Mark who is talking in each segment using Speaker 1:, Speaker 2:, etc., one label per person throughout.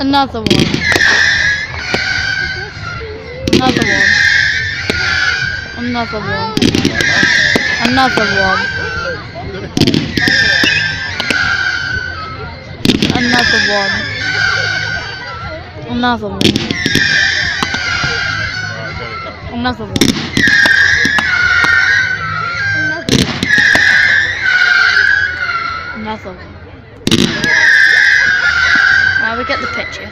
Speaker 1: Another one. Another one. Another one. Another one. Another one. Another one. Another one. Another one. Now we get the picture.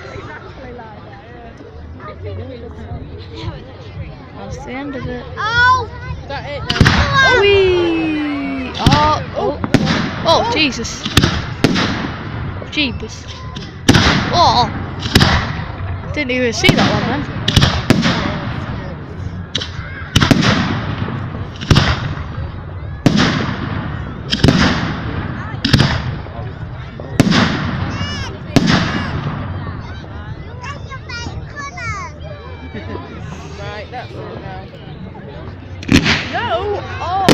Speaker 1: That's the end of it.
Speaker 2: Oh!
Speaker 3: Is that it now?
Speaker 1: Whee! Oh, Jesus. Jeebus. Oh! Didn't even see that one then.
Speaker 3: Right, that's it now. No! Oh!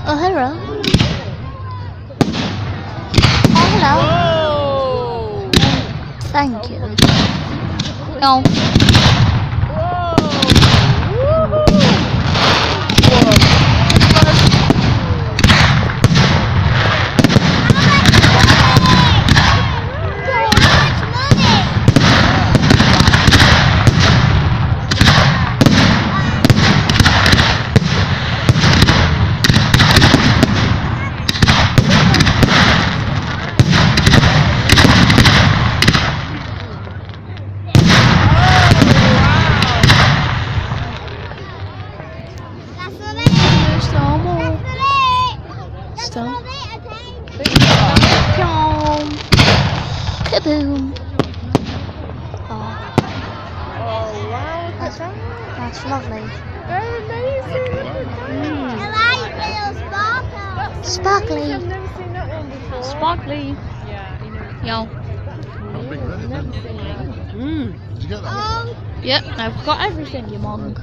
Speaker 1: Oh, hello. Oh, hello.
Speaker 3: Whoa!
Speaker 1: Thank you. No. Stone. Kaboom. Oh,
Speaker 3: Oh wow, look at that.
Speaker 1: that's lovely.
Speaker 3: They're amazing. Look at that.
Speaker 1: Sparkly.
Speaker 3: I've never seen that one before.
Speaker 1: Sparkly.
Speaker 3: Yeah, you know.
Speaker 1: Yo.
Speaker 3: Never seen that.
Speaker 2: Did you get that one?
Speaker 1: Yep, I've got everything, you monk.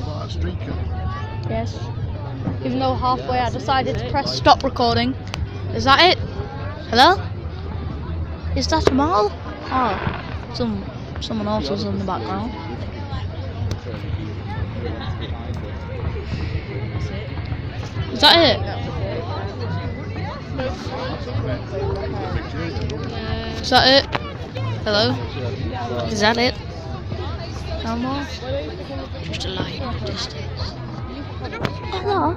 Speaker 2: What, a street car?
Speaker 1: Yes. Even though halfway I decided to press stop recording. Is that it? Hello? Is that them all? Oh, someone else was in the background. Is that it? Is that it? Hello? Is that it? No more? Just a light in the distance. Hello?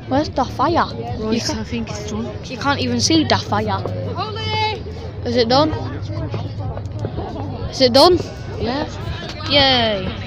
Speaker 1: Where's the fire?
Speaker 3: Right, I think it's done.
Speaker 1: You can't even see the fire.
Speaker 3: Holy!
Speaker 1: Is it done? Is it done?
Speaker 3: Yeah.
Speaker 1: Yay!